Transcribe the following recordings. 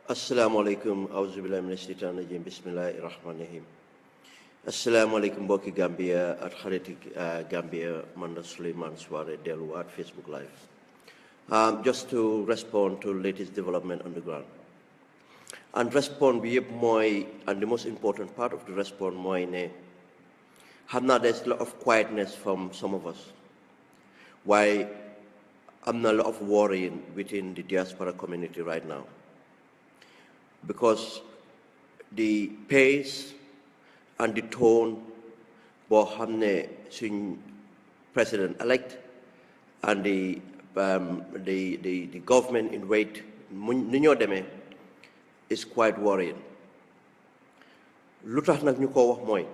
Assalamu alaikum. Auzubillahi minash shaitanir rajim. Bismillahir rahmanir rahim. Assalamu alaikum mbokki Gambia at xariti Gambia man la Suleiman Suare delluwaat Facebook Live. Just to respond to latest development on the ground. And respond bi yëpp mooy, and the most important part of the response mooy ne xam naa there's a lot of quietness from some of us. Why am na a lot of worrying within the diaspora community right now. Because the pace and the tone boo xam ne suñ president-elect and the government in wait ni ñoo demee is quite worrying. Lu tax nag ñu ko wax mooy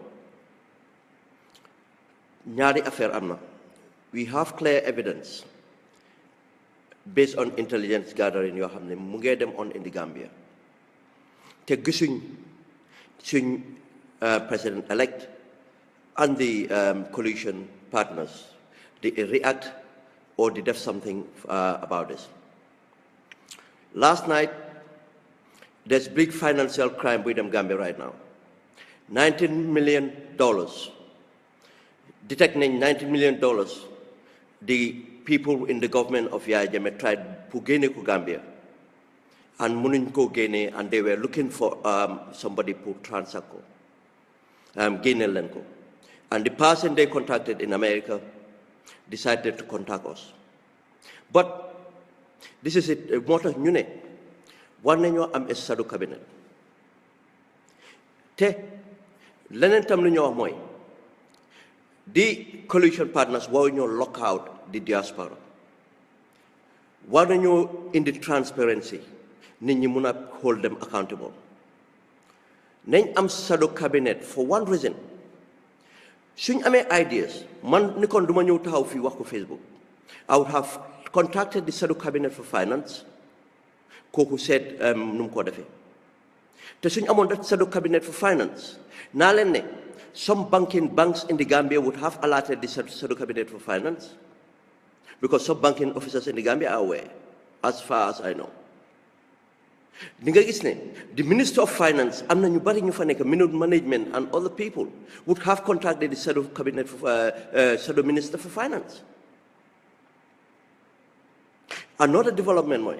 ñaari affaire am na. We have clear evidence based on intelligence gathering yoo xam ne mu ngee dem on in the Gambia te gisuñ suñ president-elect and the coalition partners they react or they def something about this. Last night, there's big financial crime with Gambia right now. $19 million. Detecting $19 million, the people in the government of Yaya Jammeh tried to gain Gambia. And munuñ ko génne, and they were looking for somebody to transact ko, génne leen ko. And the person they contacted in America decided to contact us. But this is it. Moo tax ñu ne war nañoo am estado cabinet te leneen tam lu ñoo wax mooy the coalition partners war ñoo lock out the diaspora war nañoo indi transparency nit ñi mun a hold them accountable. Nañ am shadow cabinet for one reason. Suñ amee ideas man ni kon duma ñëw taxaw fii wax ko Facebook. I would have contacted the shadow cabinet for finance kooku seet nu mu ko defee te suñ amoon that shadow cabinet for finance naa leen ne some banks in the Gambia would have alerted the shadow cabinet for finance because some banking officers in the Gambia are aware as far as I know. Di nga gis ne the Minister of Finance am na ñu bari ñu fa nekk minute management and other people would have contacted the shadow cabinet shadow minister for finance. Another development mooy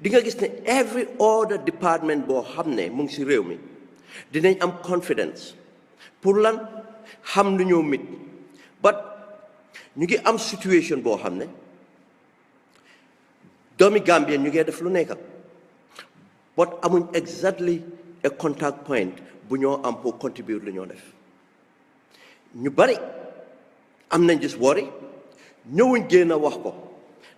di nga gis ne every other department boo xam ne mu ngi si réew mi dinañ am confidence pour lan xam lu ñoo mit but ñu ngi am situation boo xam ne doomi Gambien ñu ngi def lu nekk but amuñ exactly a contact point bu ñoo am pour contribute lu ñoo def ñu bari am nañ gis worry ñëwuñ génn a wax ko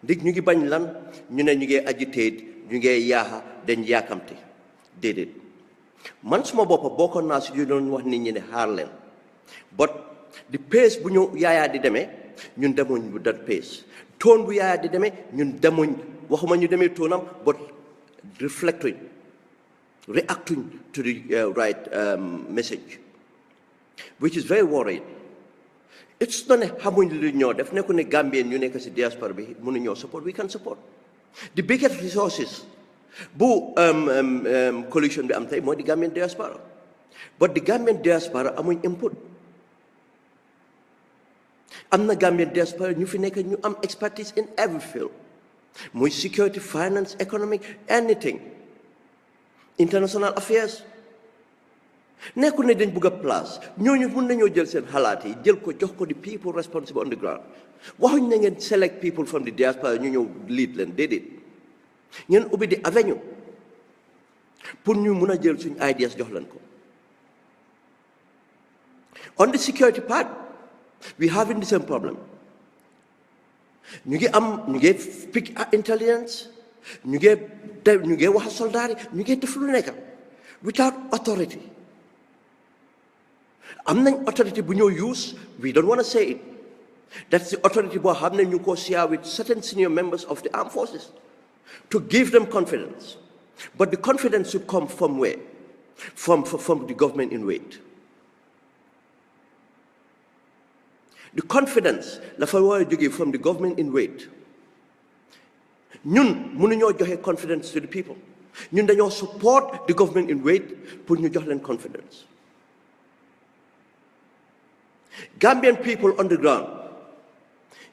ndig ñu ngi bañ lan ñu ne ñu ngi agitate ñu ngi yaaxa dañ yaakamte déedéet man suma boppa bokkoon naa si yu doon wax nit ñi ne xaar leen but the pace bu ñu yaayaa di demee ñun demuñ bu that pace tone bu yaayaa di demee ñun demuñ waxuma ñu demee tonam but reflectuñ reactuñ to the right message which is very worrying. It's not a xamuñ lu ñoo def nekku ne Gambien ñu nekk si diaspora bi mënu ñoo support we can support the biggest resources bu coalition bi am tey mooy di Gambian diaspora but the Gambian diaspora amuñ input am na Gambian diaspora ñu fi nekk ñu am expertise in every field muy security finance economic anything international affairs nekkul ne dañ bugg a place ñooñu mun nañoo jël seen xalaat yi jël ko jox ko di people responsible on the ground waxuñ na ngeen select people from the diaspora ñu ñëw lead leen déedéet ngeen ubbi di avenue pour ñu mun a jël suñ ideas jox leen ko. On the security part we having the same problem ñu ngi pick intelligence ñu ngi wax soldat yi ñu ngi def lu nekk without authority. am nañ authority bu ñoo use we don't want to say it that's the authority boo xam ne ñu ko share with certain senior members of the armed forces to give them confidence but the confidence should come from where from the government in wait. The confidence dafa war a jógee from the government in wait ñun mënuñoo joxe confidence to the people ñun dañoo support the government in wait pour ñu jox leen confidence. Gambian people on the ground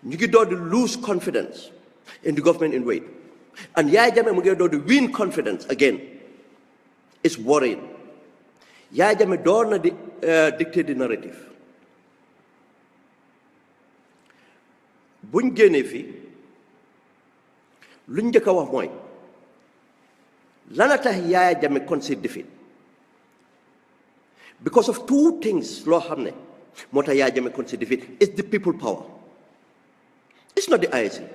ñu ngi door di lose confidence in the government in wait, and Yaya Jammeh mu ngi door di win confidence again. It's worrying. Yaya Jammeh door na di dictate the narrative. buñ génnee fii luñ njëkk a wax mooy lana tax Yaya Jammeh concede defeat because of two things loo xam ne moo tax Yaya Jammeh concede defeat. It's the people power. It's not the IEC.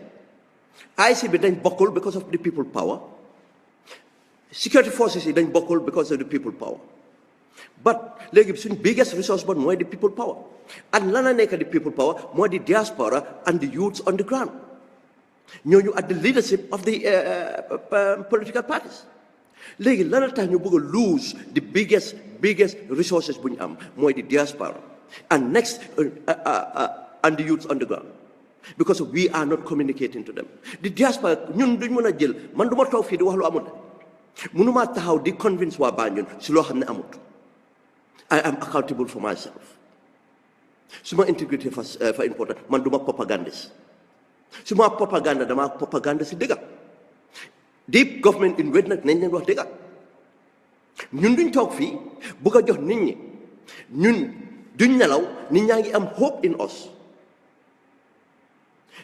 IEC bi dañ bokkul because of the people power. Security forces yi dañ bokkul because of the people power. But léegi suñ biggest resource bon mooy the people power, and lana nekk the people power mooy the diaspora and the youths on the ground ñooñu at the leadership of the political parties. Léegi lana tax ñu bëgg a lose the biggest resources bu ñu am mooy the diaspora and next and the youths on the ground, because we are not communicating to them. The diaspora ñun duñ mën a jël, man du ma toog fii di wax lu amut, mënumaa taxaw di convince waa Banjul si loo xam ne amut. I am accountable for myself. Suma integrity for important. Man duma propagandist. Suma propaganda dama propaganda si dëgga. Deep government in wet nag nañ leen wax dëgga. Ñun duñ toog fii bugg a jox nit ñi ñun duñ nelaw, nit ñaa ngi am hope in us.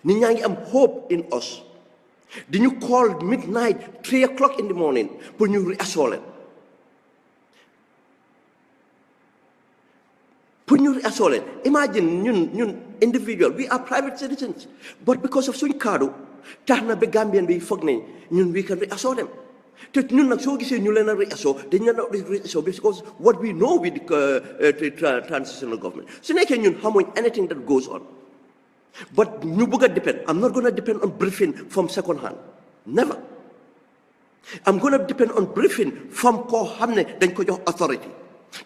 Nit ñaa ngi am hope in us. Di ñu call midnight 3 o'clock in the morning pour ñu reassure leen. Imagine ñun individual, we are private citizens, but because of suñ kaddu tax na ba Gambian bi foog ne ñun we can reassure them. Te ñun nag soo gisee ñu leen a reassure dañ leen a reassure because what we know with the transitional government. Su nekkee ñun xamuñ anything that goes on, but ñu bëgg a depend. I'm not going to depend on briefing from second hand. Never. I'm going to depend on briefing from koo xam ne dañ ko jox authority.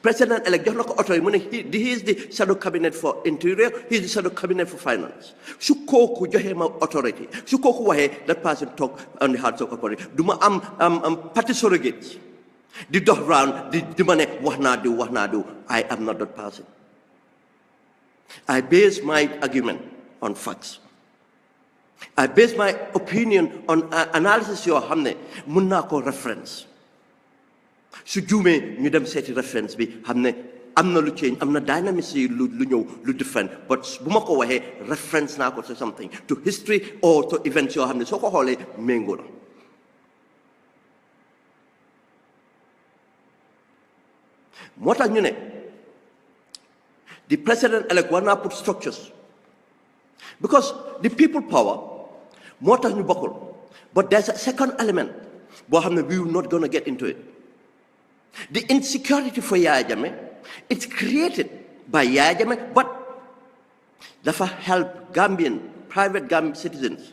President-elect jox na ko authority mu ne he is the shadow cabinet for interior, he is the shadow cabinet for finance. Su kooku joxe ma authority, su kooku waxee that person talk on the hearts of authority. Du ma am party surrogates di dox round di ma ne wax naa diw. I am not that person. I base my argument on facts. I base my opinion on analysis yoo xam ne mun naa ko reference. Su juumee ñu dem seeti reference bi xam ne am na lu change, am na dynamics yi lu ñëw lu different, but bu ma ko waxee reference naa ko to something, to history or to events yoo xam ne soo ko xoolee méngoo na. moo tax ñu ne the president-elect war naa put structures because the people power moo tax ñu bokkul, but there's a second element boo xam ne we will not gonna get into it. The insecurity for Yaya Jammeh, it's created by Yaya Jammeh, but dafa help Gambian, private Gambian citizens.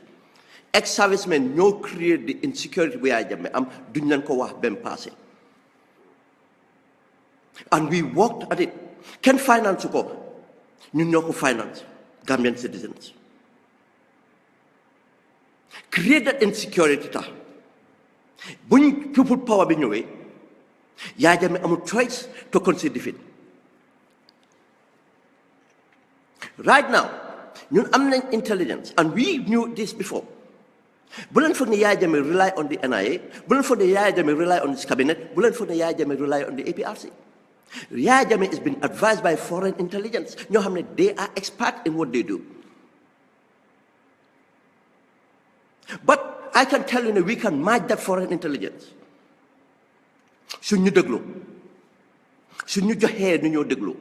Ex-servicemen ñoo create the insecurity bu Yaya Jammeh am duñ leen ko wax bem passé. And we worked at it. Kenn finance ko, ñun ñoo ko finance, Gambian citizens. Create that insecurity tax buñ people power bi ñëwee Yaya Jammeh amul choice to concede defeat. Right now, ñun am nañ intelligence, and we knew this before. Bu leen foog ne Yaya Jammeh rely on the NIA, bu leen foog ne Yaya Jammeh rely on his cabinet, bu leen foog ne Yaya Jammeh rely on the APRC. Yaya Jammeh has been advised by foreign intelligence. ñoo xam ne they are expert in what they do. But I can tell you that we can match that foreign intelligence. Suñ ñu déglu suñ ñu joxee nu ñoo déglu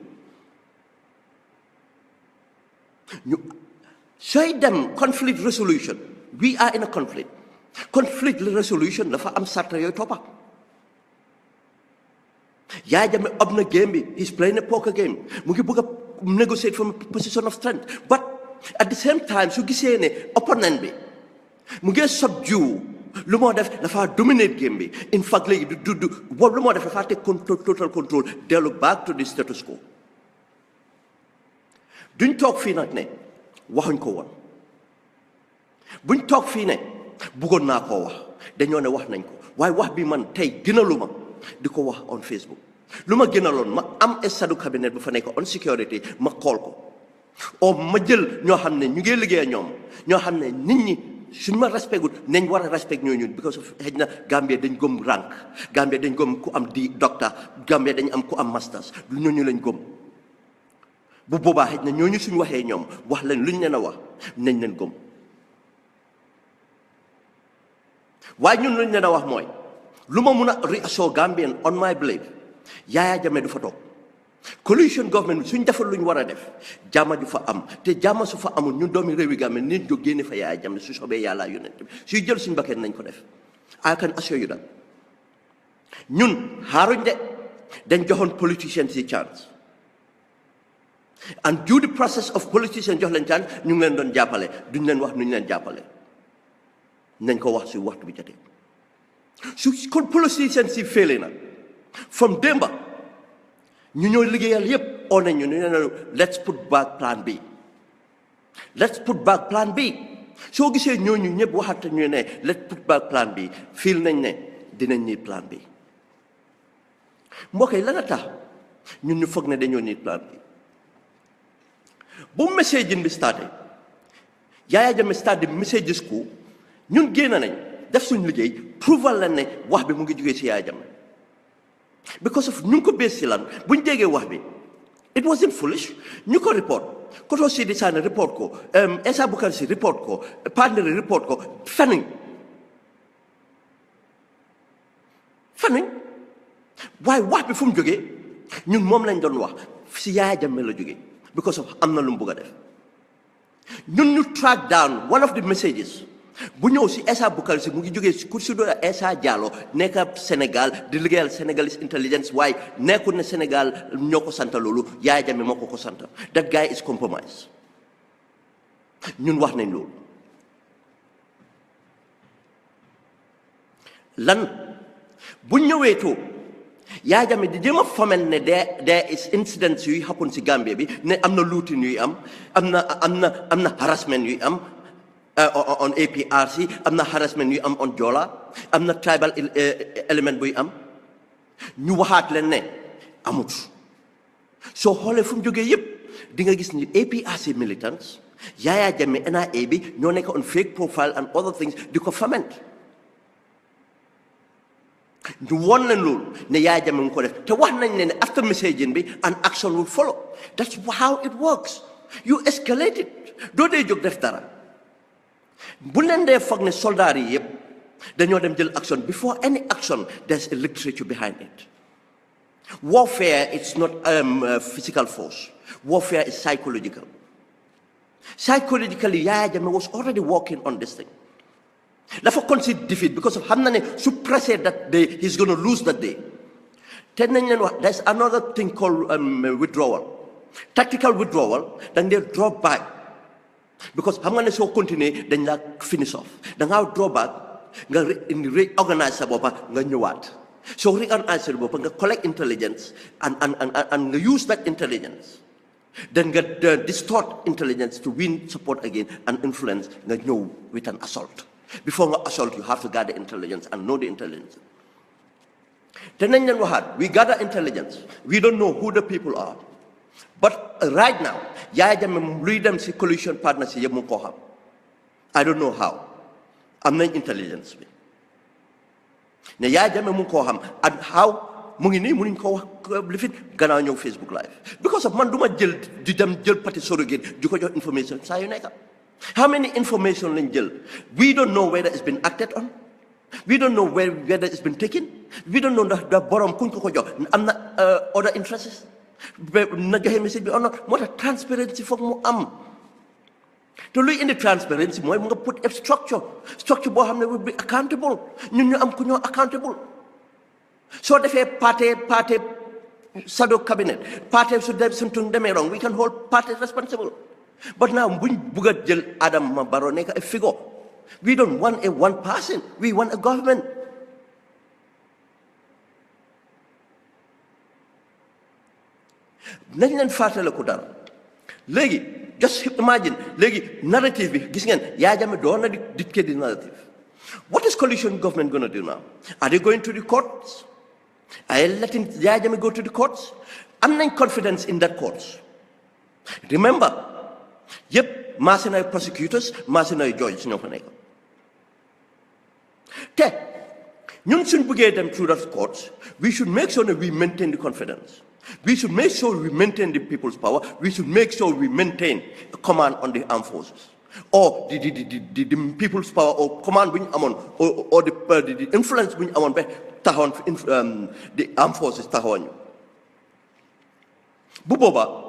ñu sooy dem conflict resolution, we are in a conflict resolution dafa am sarta yooyu toppa. Yaya Jammeh up na game bi, he's playing a poker game, mu ngi bëgg a negotiate from a position of strength, but at the same time su gisee ne opponent bi mu ngi subdue lu moo def dafa dominate game bi. In fact léegi du lu moo def dafa take total control, dellu back to the status quo. Duñ toog fii nag ne waxuñ ko woon, buñ toog fii ne bëggoon naa koo wax dañoo ne wax nañ ko waaye wax bi man tey gënaluma di ko wax on Facebook lu ma gënaloon ma am estadu cabinet bu fa nekk on security ma xool ko o ma jël ñoo xam ne ñu ngi liggéey ñoom ñoo xam ne nit ñi suñ ma respect gut nañ war a respect ñooñu because of xëy na Gambia dañ gëm rank Gambia dañ gëm ku am di docteur Gambia dañ am ku am masters lu ñooñu lañ gëm bu boobaa xëy na ñooñu suñ waxee ñoom wax leen luñ leen a wax nañ leen gëm waaye ñun luñ leen a wax mooy lu ma mun a reassure Gambian on my belief Yaya Jammeh du fa toog coalition government suñ defal luñ war a def jàmma ju fa am te jàmma su fa amul ñun doomi réewi Gambie nit jóg génne fa Yaya Jammeh su soobee yàlla yonent bi suy jël suñ bakkan nañ ko def I can assure you that ñun xaaruñ de dañ joxoon politicians yi chance and due the process of politicians jox leen chance ñu ngi leen doon jàppale duñ leen wax nuñ leen jàppale nañ ko wax si waxtu bi jotee su kon politicians yi féele na from démba ñu ñoo liggéeyal yépp oo nañ ñu ne let's put back plan B let's put back plan B soo gisee ñooñu ñëpp waxata ñu ne let's put back plan B fiil nañ ne dinañ need plan B mbokk yi lan a tax ñun ñu foog ne dañoo need plan B bu message bi starté Yaya Jammeh start the messages ko ñun génn nañ def suñ liggéey prouval la ne wax bi mu ngi jógee si Yaya Jammeh because of ñu ngi ko bées si lan buñ déggee wax bi it wasn't foolish ñu ko report Koto Sidi Sane report ko Essa Bukar Si report ko Panderi report ko fenuñ waaye wax bi fu mu jógee ñun moom lañ doon wax si Yaya Jammeh la jógee because of am na lu mu bëgg a def ñun ñu track down one of the messages bu ñëw si Essa Bukar Si mu ngi jógee si ku si doon Essa Diallo nekk Sénégal di liggéeyal Sénégalese intelligence waaye nekkul ne Sénégal ñoo ko sant loolu Yaya Jammeh moo ko sant that guy is compromised ñun wax nañ loolu lan bu ñëwee too Yaya Jammeh di jéem a fomen ne there is incidents yuy happen si Gambia bi ne am na looting yuy am na harassment yuy am on APRC am na harassment yu am on Joola am na tribal element buy am ñu waxaat leen ne amut soo xoolee fu mu jógee yëpp di nga gis ni APRC militants Yaya Jammeh NIA bi ñoo nekk on fake profile and other things di ko foment ñu won leen loolu ne Yaya Jammeh mu ko def te wax nañ ne after messaging bi an action will follow that's how it works you escalate it doo dee jóg def dara bu leen dee foog ne soldaar yi yëpp dañoo dem jël action before any action there's a literature behind it warfare it's not physical force warfare is psychologically Yaya Jammeh was already working on this thing dafa concede defeat because of xam na ne su pressé that day he's going to lose that day te nañ leen wax there's another thing called withdrawal tactical withdrawal dañ dee draw back because xam nga ne soo continuer dañ la finish off da ngaa draw back nga reorganize sa boppa nga ñëwaat soo reorganize sa boppa nga collect intelligence and nga use that intelligence then nga distort intelligence to win support again and influence nga ñëw with an assault before nga assault you have to gather intelligence and know the intelligence te nañ leen waxaat we gather intelligence we don't know who the people are but right now Yaya Jammeh luy dem si coalition partners yi yëpp mu ngi koo xam I don't know how am nañ intelligence bi ne Yaya Jammeh mu ngi koo xam and how mu ngi nii mënuñ koo wax lifin gannaaw ñëw Facebook live because of man du ma jël di dem jël parti surrogate di ko jox information saa yu nekka how many information lañ jël we don't know whether it's been acted on we don't know whether it's been taken we don't know ndax da borom kuñ ko jox am na other interests na joxe message bi on moo tax transparency foog mu am te luy indi transparency mooy mu nga put a structure boo xam ne will be accountable ñun ñu am ku ñoo accountable soo defee party shadow cabinet party su dem something demee wrong we can hold party responsible but now buñ bugg a jël Adama Barrow nekk a figure we don't want a one person we want a government nañ leen fàttale ko dara léegi just imagine léegi narrative bi gis ngeen Yaya Jammeh doon na di dictate di narrative What is coalition government going to do now? Are they going to the courts? Are they letting Yaya Jammeh go to the courts? I'm not confident in that courts. Remember, yep, mercenary prosecutors, mercenary judges, no for nego. Te, ñun suñ bëggee dem through that courts, we should make sure that we maintain the confidence. We should make sure we maintain the people's power. We should make sure we maintain a command on the armed forces. Or the people's power or command being among or the influence being among the armed forces taxawan. Buboba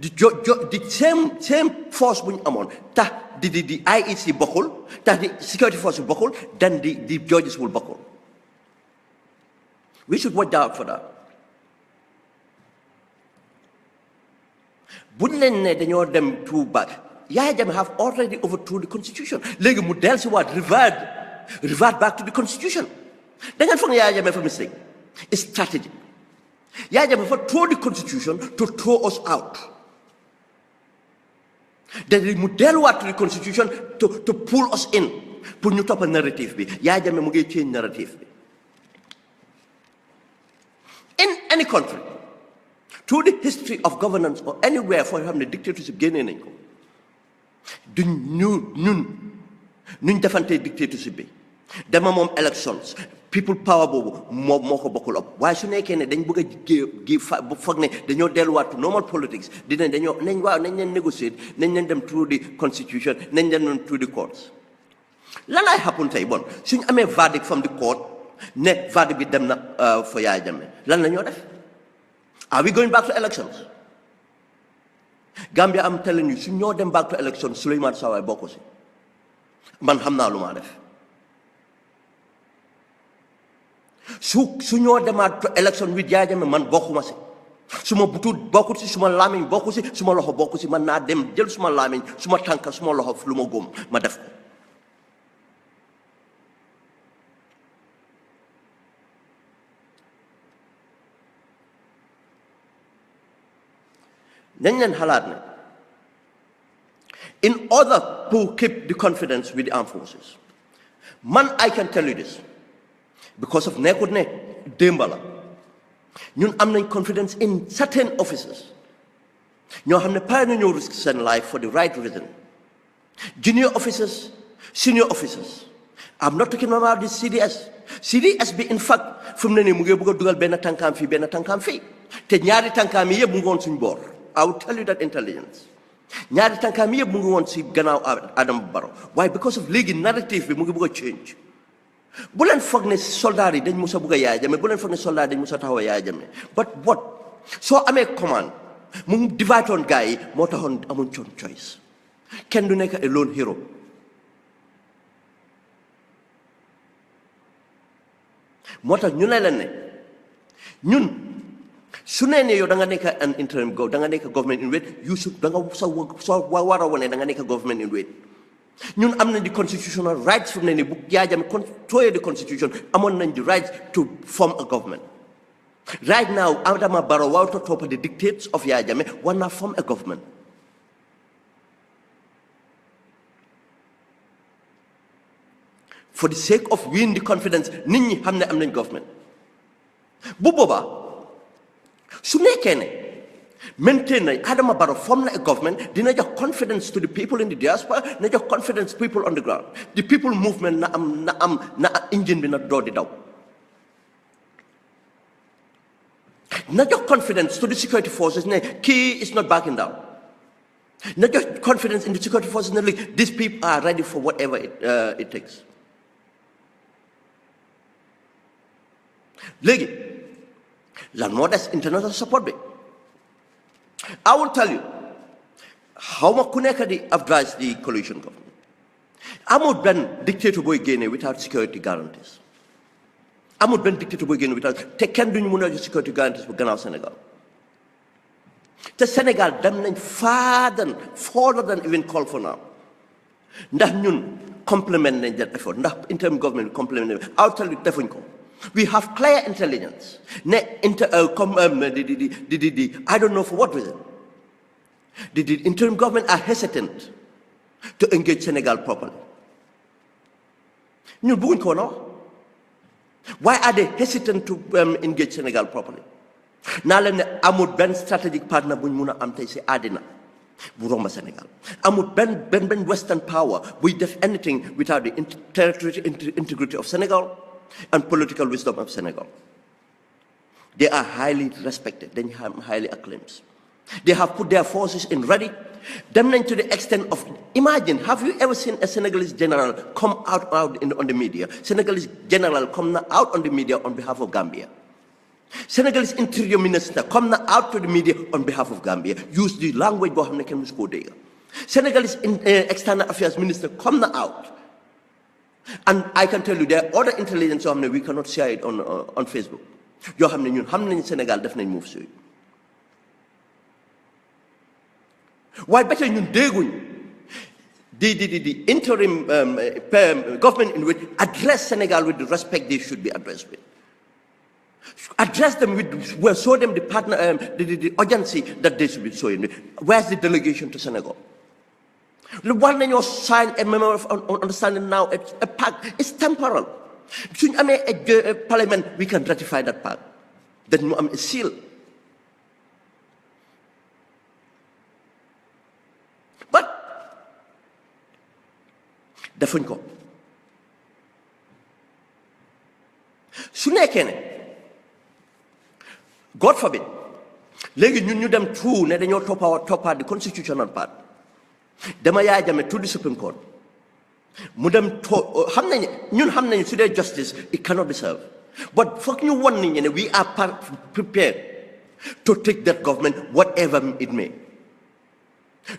the same force being among the IEC buckle, the security force buckle, then the judges will buckle. We should watch out for that. Buñ leen ne dañoo dem too bad. Yaya Jammeh have already overthrown the constitution. Léegi mu del si waat revert back to the constitution. Da ngeen foog ne Yaya Jammeh fa mistake. It's strategy. Yaya Jammeh fa throw the constitution to throw us out. Then mu delluwaat to the constitution to pull us in pour ñu topp narrative bi. Yaya Jammeh mu ngi change narrative bi. In any country, through the history of governance or anywhere for having a dictatorship génnee nañ ko du ñun defante dictatorship bi dama moom elections people power boobu moo ko bokkul op waaye su nekkee ne dañ bëgg a gi bu foog ne dañoo delluwaat to normal politics dinañ dañoo nañ leen négocier nañ leen dem through the constitution nañ leen dem through the courts lan lay happen tey bon suñu amee verdict from the court ne verdict bi dem na for Yaya Jammeh lan la ñoo def. Are we going back to elections? Gambia, I'm telling you, su ñoo dem back to elections, Suleiman Sawai bokku si. Man xam naa lu ma def. Su ñoo demaat to election with Yaya Jammeh man bokkuma si. Suma butut bokku si, suma lamiñ bokku si, suma loxo bokku si, man naa dem jël suma lamiñ, suma tànka, suma loxo lu ma góom ma def ko. In order to keep the confidence with the armed forces, I can tell you this, because of Nekudne, Dembala, ñun am nañ confidence in certain officers. ñoo xam ne pare nañoo risk seen life for the right reason. Junior officers, senior officers. I'm not talking about the CDS. CDS be in fact from ne ni mu ngi bëgg a dugal benn tànkaam fii te ñaari tànkaam yi yëpp mu ngi woon suñ boor. I will tell you that intelligence. ñaari tànkaam yëpp mu ngi woon si gannaaw Adama Barrow. Why? Because of léegi narrative bi mu ngi bëgg a change. bu leen foog ne soldat yi dañ mus a bëgg a Yaya Jammeh bu leen foog ne soldat yi dañ mus a taxaw a Yaya Jammeh but what soo amee command mu ngi divide on gars yi moo taxoon amuñ choice kenn du nekk a lone hero. moo tax ñu ne leen ne ñun su nee ne yow da nga nekk an interim da nga nekk government in wait you should da nga soo war a wane da nga nekk government in wait ñun am nañ di constitutional rights fu mu ne nii bu Yaya Jammeh contrôler the constitution amoon nañ the rights to form a government. Right now Adama Barrow warut a topp the dictates of Yaya Jammeh war naa form a government. For the sake of winning the confidence nit ñi xam ne am nañ government bu boobaa su nekkee ne maintain na Adama Barrow form na a government dina jox confidence to the people in the diaspora na jox confidence people on the ground the people movement na engine bi na door di daw na jox confidence to the security forces ne kii is not backing down na jox confidence in the security forces ne like these people are ready for whatever it takes. Léegi lan moo des international support bi. I will tell you how ma ku nekk di advise the coalition government amul benn dictator booy génne without security guarantees amul benn dictator booy génne without te kenn duñu mën a jox security guarantees bu gannaaw Sénégal te Sénégal dem nañ further than even call for now ndax ñun complement nañ that effort ndax interim government complement nañ I will tell you defuñ ko. We have clear intelligence. I don't know for what reason. The interim government are hesitant to engage Senegal properly. ñun bëgguñ ko woon. Why are they hesitant to engage Senegal properly? Naa leen ne amul benn strategic partner buñ mun a am tey si àddina bu romba Senegal. Amul benn Western power buy def anything without the territorial integrity of Senegal and political wisdom of Senegal. They are highly respected, they are highly acclaimed. They have put their forces in ready. Them to the extent of, imagine, have you ever seen a Senegalese general come out on the media? Senegalese general come out on the media on behalf of Gambia. Senegalese interior minister come out to the media on behalf of Gambia. Use the language bo xamne ken musko dega. Senegalese external affairs minister come out. And I can tell you there are other intelligence we cannot share it on Facebook. Yo xamne ñun xam nañ Sénégal def nañ move so. Why better ñun dégguñ the interim government in which address Senegal with the respect they should be addressed with. Address them with, well, show them the partner, the urgency that they should be showing. Where's the delegation to Senegal? The one that you sign a memorandum of understanding now, it's a pact. It's temporal. Soon a parliament, we can ratify that pact. Then a seal. But defuñ ko su nekkee ne God forbid léegi ñun ñu dem through ne dañoo toppaat the constitutional part dama Yaya Jammeh to the Supreme Court mu dem xam nañ su dee justice it cannot be served but foog ñu won nit ñi ne we are prepared to take that government whatever it may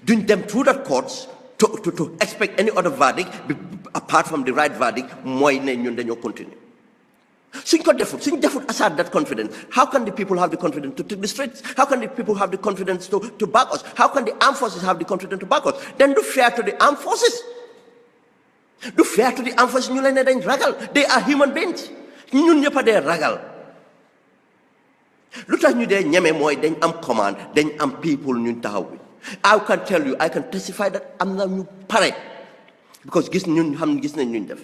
duñ dem through that courts to expect any other verdict apart from the right verdict mooy ne ñun dañoo continue suñ defut aside that confidence how can the people have the confidence to take the streets? How can the people have the confidence to back us? How can the armed forces have the confidence to back us? Then do fair to the armed forces. Do fair to the armed forces. ñu leen ne dañ ragal. They are human beings. ñun ñëpp a dee ragal. lu tax ñu dee ñeme mooy dañ am command dañ am people ñun taxaw bi. I can tell you, I can testify that I'm not new parent because gis nañ ñun def.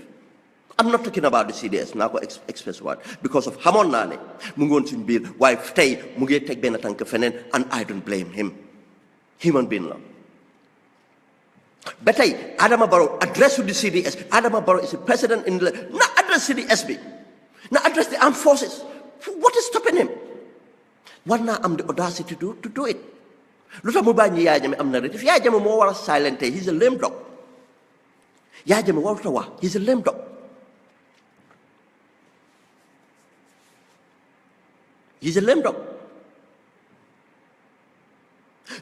I'm not talking about the CDS naa ko express word because of xamoon naa ne mu ngi woon suñ biir waaye tey mu ngi teg benn tànk feneen and I don't blame him. Human being la. Ba tey Adama Barrow address to the CDS. Adama Barrow is the president in the not address CDS bi not address the armed forces. What is stopping him? War naa am the audacity to do it. Lu tax mu bàyyi Yaya Jammeh am na rek Yaya Jammeh moo war a silent he's a lame dog. Yaya Jammeh warut a wax he's a lame dog. He's a lame dog.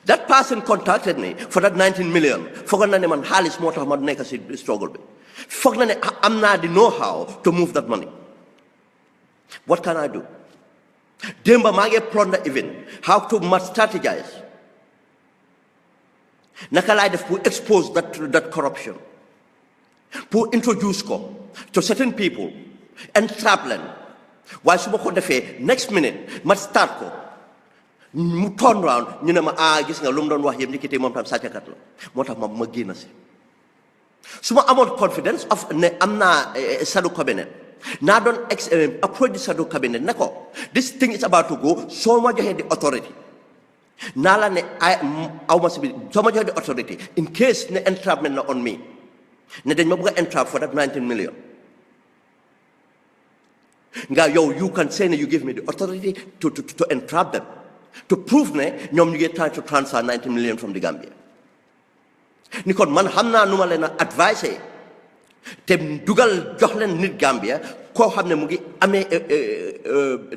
That person contacted me for that 19 million. Foog na ne man xaalis moo tax ma nekk si struggle bi. Foog na ne am naa the know-how to move that money. What can I do? Démba maa ngi plunder even how to strategize. Naka laay def pour expose that corruption. Pour introduce ko to certain people entrap leen. Waaye su ma ko defee next minute ma start ko mu turn round ñu ne ma gis nga lu mu doon wax yëpp ndekete moom tam sàccakat la moo tax ma génn si su ma amoon confidence of ne am naa shadow cabinet naa doon approach the shadow cabinet ne ko this thing is about to go soo ma joxee the authority naa la ne aw ma si bi soo ma joxee the authority in case ne entrapment la on me ne dañ ma bëgg a entrap for that 19 million nga yow you can say you give me the authority to entrap them to prove ne ñoom ñu ngi try to transfer 90 million from the Gambia ni kon man xam naa nu ma leen a advice te dugal jox leen nit Gambia koo xam ne mu ngi amee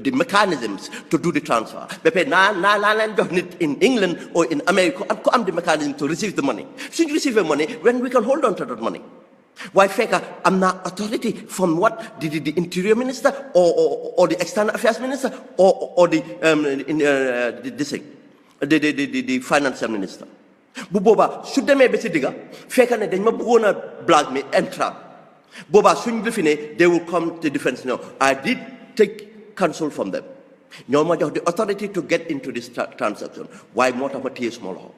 the mechanisms to do the transfer ba pare naa leen jox nit in England or in America and ko am the mechanism to receive the money suñ receive money when we can hold on to that money. Why fake? I'm not authority from what the interior minister or the external affairs minister or the finance minister. Bu boba su demee ba ci digga fekk ne dañ ma bëggoon a black me entrap boba suñ define they will come to defense. No, I did take counsel from them. ñoo ma jox the authority to get into this transaction. Why moo tax ma téye small home?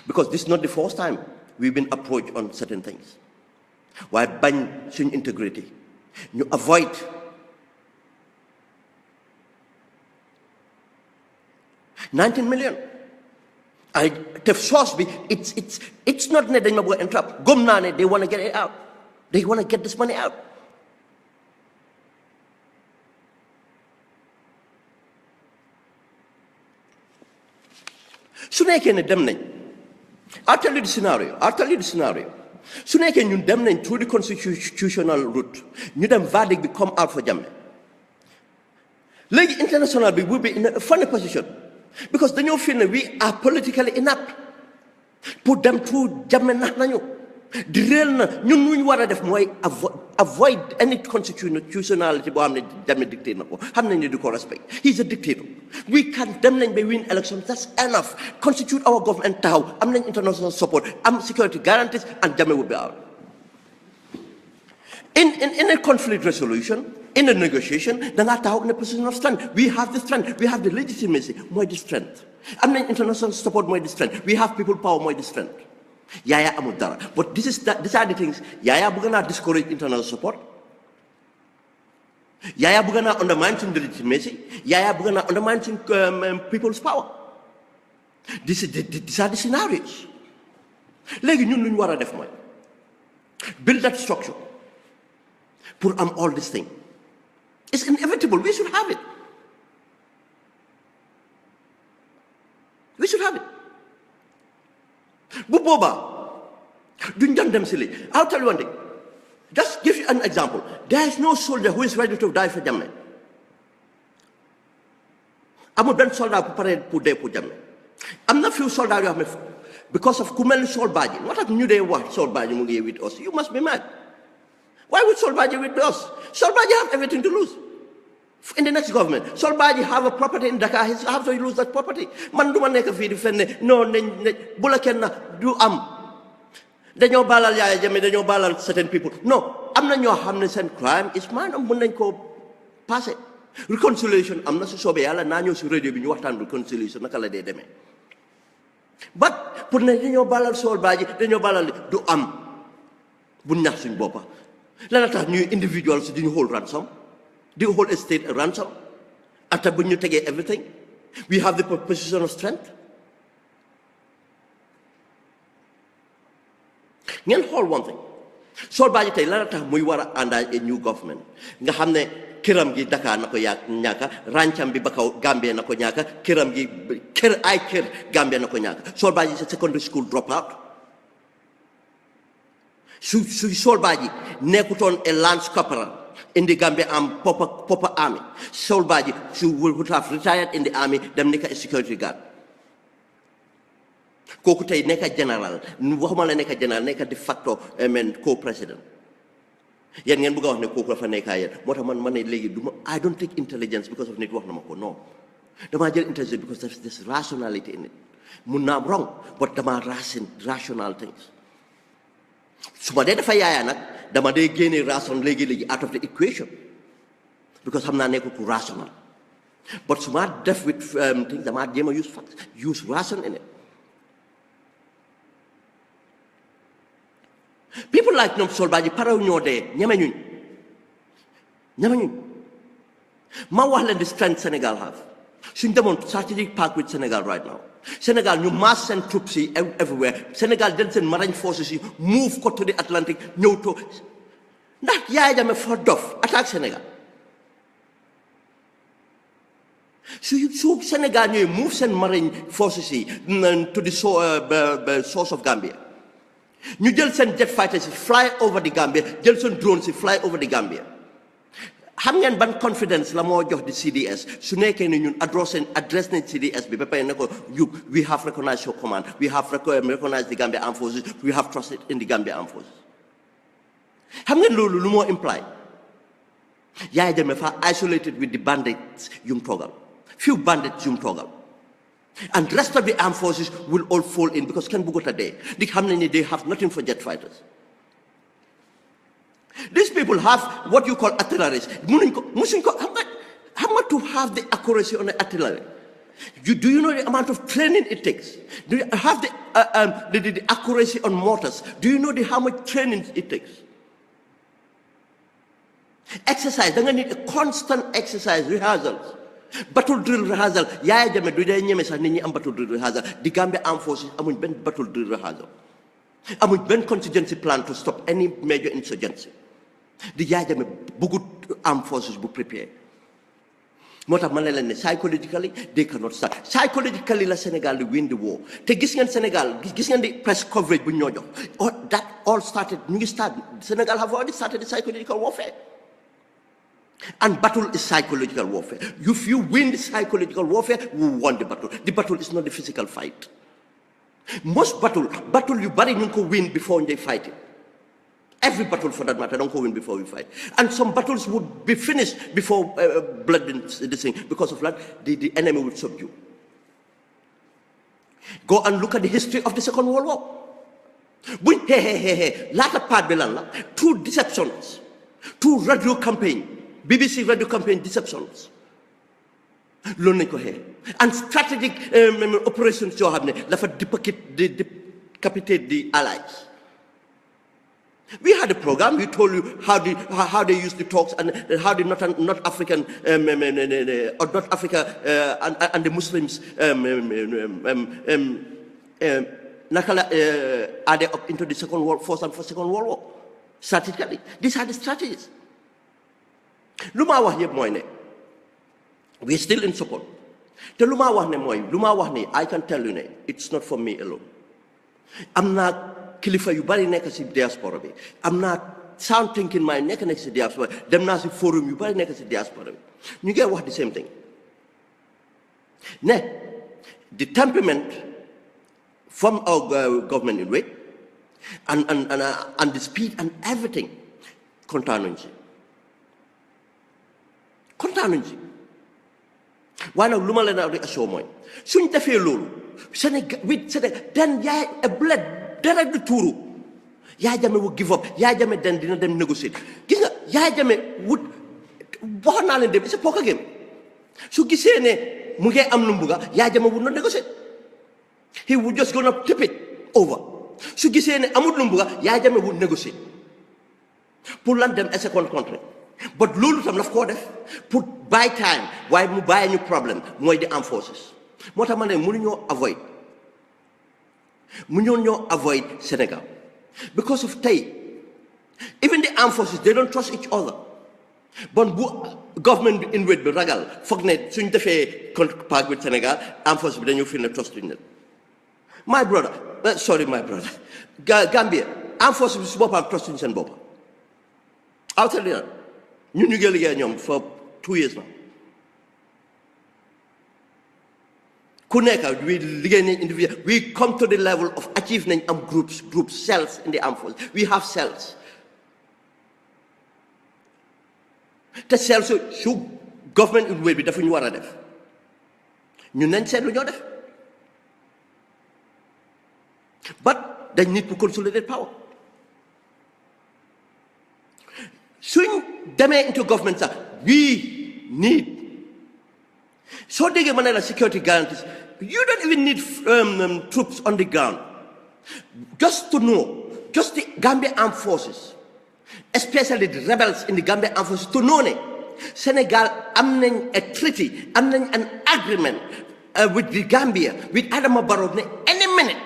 Because this is not the first time we've been approached on certain things. waaye bañ suñ intégrité ñu avoid $19 million. I the source be it's not ne dañ ma bëgg a entrap gëm naa ne they want to get it out, they want to get this money out. su nekkee ne dem nañ I'll tell you the scenario su nekkee ñun dem nañ through the constitutional route ñu dem verdict bi come out for Jammeh léegi international bi will be in a funny position because dañoo feel ne we are politically inept pour dem through Jammeh nax nañu di réel na ñun lu ñu war a def mooy avoid any constitutionality boo xam ne Jammeh dicté na ko xam nañ ne di ko respect he's a dictator we can dem nañ ba win elections that's enough constitute our government taxaw am nañ international support am security guarantees and Jammeh will be out in a conflict resolution in a negotiation da ngaa taxaw in a position of strength we have the strength we have the legitimacy mooy the strength am nañ international support mooy the strength we have people power mooy the strength Yaya amul dara but these are the things Yaya bëgg naa discourage international support Yaya bëgg naa undermine suñ legitimacy Yaya bëgg naa undermine suñ people's power these are the scenarios léegi ñun lu ñu war a def mooy build that structure pour am all this thing it's inevitable we should have it bu boobaa duñ doon dem si lii I'll tell you one thing just give you an example there is no soldier who is ready to die for Jammeh amul benn soldat bu pare pour dee pour Jammeh am na few soldats yoo xam ne because of ku mel ni Sol Badji moo tax ñu dee wax Sol Badji mu ngi with us you must be mad why would Sol Badji with us Sol Badji have everything to lose in the next government Sol Badji have a property in Dakar he have to lose that property man du ma nekk fii di fenne non nañ bu la kenn du am dañoo baalal Yaya Jammeh dañoo baalal certain people non am na ñoo xam ne seen crime is maanaam mën nañ koo passé reconciliation am na su soobee yàlla naa ñëw si radio bi ñu waxtaan reconciliation naka la dee demee but pour ne dañoo baalal Sol Badji dañoo baalal du am bu ñax suñ boppa lana tax ñuy individual si duñu hold ransom the whole estate a ransom after bu ñu tegee everything we have the position of strength ngeen xool one thing Sol Badji tey lan la tax muy war a àndaay a new government nga xam ne këram gi Dakar na ko ñàkka rancam bi ba kaw Gambia na ko ñàkka këram gi kër Gambia na ko ñàkka Sol Badji is a secondary school dropout su Sol Badji nekkutoon a lance corporal in the Gambia proper army Sol Badji would have retired in the army dem nekk a security guard kooku tey nekk général waxuma la nekk général nekk de facto co-president yéen ngeen bëgg a wax ne kooku dafa nekkaa yéen moo tax man ne léegi du ma I don't take intelligence because of nit wax na ma ko non damaa jël intelligence because there's rationality in it mun naa wrong but damaa rational things su ma dee dafa Yaya nag dama dee génne ration léegi out of the equation because xam naa nekkul ku rational but su ma def with things damaa jéem a use facts use ration in it people like ñoom Sol Badji paraw ñoo dee ñeme ñuñ ma wax leen the strength Sénégal have suñ demoon strategic park with Sénégal right now Sénégal ñu mass seen troops yi everywhere Sénégal del seen marine forces yi move ko to the Atlantic ñëw to ndax Yaya Jammeh for dof attaque Sénégal su Sénégal ñooy move seen marine forces yi to the source of Gambia ñu jël seen jet fighters yi fly over the Gambia jël seen drones yi fly over the Gambia xam ngeen ban confidence la moo jox di CDS su nekkee ne ñun address nañ CDS bi ba pare ne ko we have recognized your command we have recognized the Gambia Armed Forces we have trusted in the Gambia Armed Forces xam ngeen loolu lu moo imply Yaya Jammeh fa isolated with the bandits yum toogal few bandits yum toogal and the rest of the armed forces will all fall in because kenn bëggut a dee di xam nañ ne they have nothing for jet fighters these people have what you call artillery musuñ ko xam nga to have the accuracy on the artillery do you know the amount of training it takes do you have the accuracy on mortars do you know how much training it takes exercise da nga need a constant exercise rehearsals battle drill rehearsal Yaya Jammeh du day ñeme sax nit ñi am battle drill rehearsal di Gambia Armed Forces amuñ benn battle drill rehearsal amuñ benn contingency plan to stop any major insurgency di Yaya Jammeh bëggut Armed Forces bu prepare moo tax ma ne leen ne psychologically they cannot start psychologically la Sénégal di win the war te gis ngeen Sénégal gis ngeen di press coverage bu ñoo jox that all started ñu ngi start Sénégal have already started the psychological warfare. And battle is psychological warfare. If you win the psychological warfare, we won the battle. The battle is not the physical fight. Most battle you bari you can win before they fight it. Every battle for that matter, don't go win before we fight. And some battles would be finished before blood this thing. Because of that, the enemy would subdue. Go and look at the history of the Second World War. Latter part belan two deceptions, two radio campaign. BBC radio campaign deceptions loolu nañ ko xee and strategic operations yoo xam ne dafa decapitate the allies. We had a program. We told you how they used the talks and how the North African or North Africa and the Muslims are they up into the Second World War strategically. These are the strategies. lu ma wax yëpp mooy ne we are still in support te lu ma wax ne mooy lu ma wax ni I can tell you ne it's not for me alone. am naa kilifa yu bari nekk si diaspora bi am naa sound thinking mind nekk si diaspora dem naa si forum yu bari nekk si diaspora bi ñu ngi wax the same thing ne the temperament from our government in way and the speed and everything kontaanuñ si kontaanuñ si waaye nag lu ma leen a assure mooy suñ defee loolu Sénégal den yaay a bled dara du tuuru Yaya Jammeh wu give up Yaya Jammeh den dina dem négocier gis nga Yaya Jammeh wut waxoon naa leen dem c'est poker game su gisee ne mu ngi am lu mu bugga Yaya Jammeh wut na négocier he would just gonna tip it over su gisee ne amul lu mu bugga Yaya Jammeh wut négocier pour lan dem a second country. But loolu tam daf koo def pour buy time waaye mu bàyyi ñu problème mooy di armed forces moo tax ma ne mënuñoo avoid Sénégal because of tey even the armed forces they don't trust each other bon bu government bi invade bi ragal foog ne suñ defee compact with Sénégal armed forces bi dañoo fi ne trustuñ leen my brother Gambia armed forces bi su boppam trustuñ seen boppam I'll tell you that. ñu ngi liggéey ñoom for 2 years now ku nekk we liggéey nañ individual we come to the level of achieve nañ am groups cells in the armed forces we have cells te cells su government in way bi dafa ñu war a def ñun nañ seet lu ñoo def but dañ need to consolidate power suñ demee into government sax we need soo déggee ma ne la security guarantees you don't even need troops on the ground just to know just the Gambia Armed Forces especially the rebels in the Gambia Armed Forces to know ne Sénégal am nañ a treaty am nañ an agreement with the Gambia with Adama Barrow ne any minute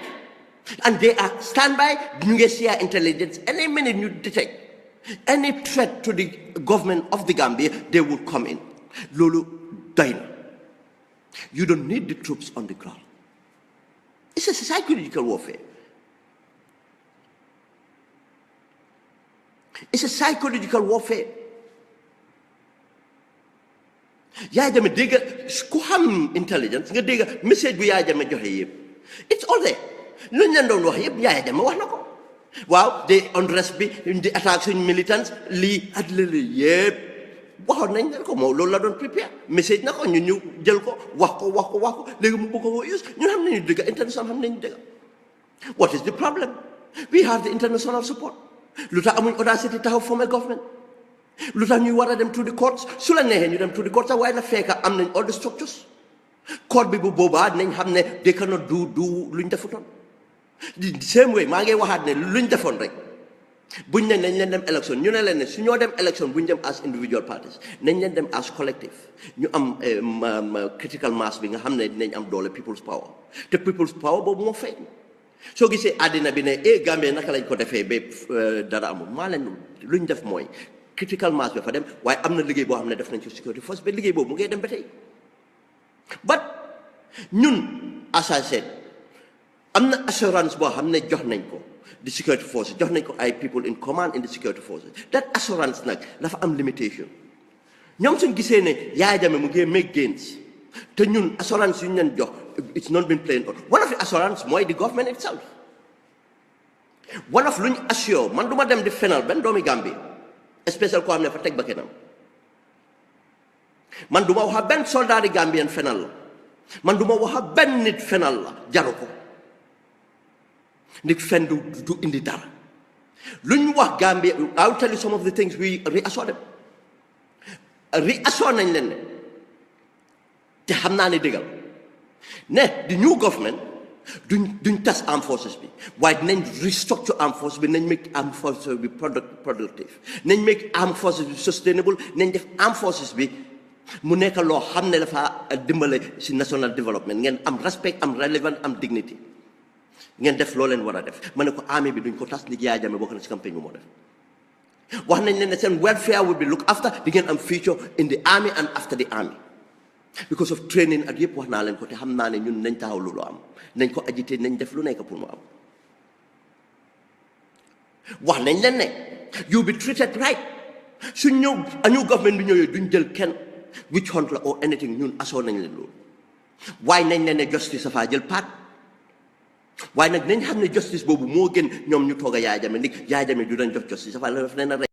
and they are standby ñu ngi share intelligence any minute ñu detect any threat to the government of the Gambia, they would come in. Lulu Daina. You don't need the troops on the ground. It's a psychological warfare. It's a psychological warfare. Yaya Jammeh dégg ku xam intelligence nga dégg message bu Yaya Jammeh joxe yëpp it's all there lu ñu leen doon wax yëpp Yaya Jammeh wax na ko. Wow, the unrest bi the attacks in militants lii at lële yëpp waxoon nañ leen ko moom loolu la doon prepare message na ko ñun ñu jël ko wax ko léegi mu bëgg ko use ñun xam nañu dëgg international xam nañu dëgg what is the problem we have the international support lu tax amuñ audacity taxaw form a government lu tax ñuy war a dem to the courts su la neexee ñu dem to the courts sax waaye na fekk am nañ all the structures court bi bu boobaa nañ xam ne they cannot do luñ defutoon the same way maa ngi waxaat ne luñ defoon rek buñ ne nañ leen dem élection ñu ne leen ne su ñoo dem élection buñ dem as individual parties nañ leen dem as collective ñu am critical mass bi nga xam ne dinañ am doole people's power te people's power boobu moo feeñ soo gisee àddina bi ne Gambie naka lañ ko defee ba dara amul maa leen luñ def mooy critical mass bi fa dem waaye am na liggéey boo xam ne def nañ ci security force ba liggéey boobu mu ngay dem ba tey but ñun as I said am na assurance boo xam ne jox nañ ko the security forces jox nañ ko ay people in command in the security forces that assurance nag dafa am limitation ñoom suñ gisee ne Yaya Jammeh mu ngi make gains te ñun assurance yu ñu leen jox it's not been playing out one of the assurance mooy the government itself one of lu ñu assure man du ma dem di fenal benn doomi Gambie spécial koo xam ne fa teg ba kenam man du ma wax benn soldat yi Gambien fenal la man du ma wax benn nit fenal la jaru ko nit fen du indi dara lu ñu wax Gambia I'll tell you some of the things we reassure them reassure nañ leen ne te xam naa ne dëggal ne the new government duñ tas armed forces bi waaye dinañ restructure armed forces bi nañ make armed forces bi productive nañ make armed forces bi sustainable nañ def armed forces bi mu nekk loo xam ne dafa dimbale si national development ngeen am respect am relevant am dignity ngeen def loo leen war a def ma ne ko army bi duñ ko tas ni Yaya Jammeh bokk na si campagne bi moo def wax nañ leen ne seen welfare will be look after di ngeen am future in the army and after the army because of training ak yëpp wax naa leen ko te xam naa ne ñun nañ taxaw lu am nañ ko agité nañ def lu nekk pour mu am wax nañ leen ne you be treated right suñ ñëw añu government bi ñëwee duñ jël kenn witch hunt la or anything ñun asoo nañ leen loolu waaye nañ leen ne justice dafaa jël paat waaye nag nañ xam ne justice boobu moo gën ñoom ñu toog a Yaya Jammeh ndig Yaya Jammeh du dañ jox justice dafa leen a rey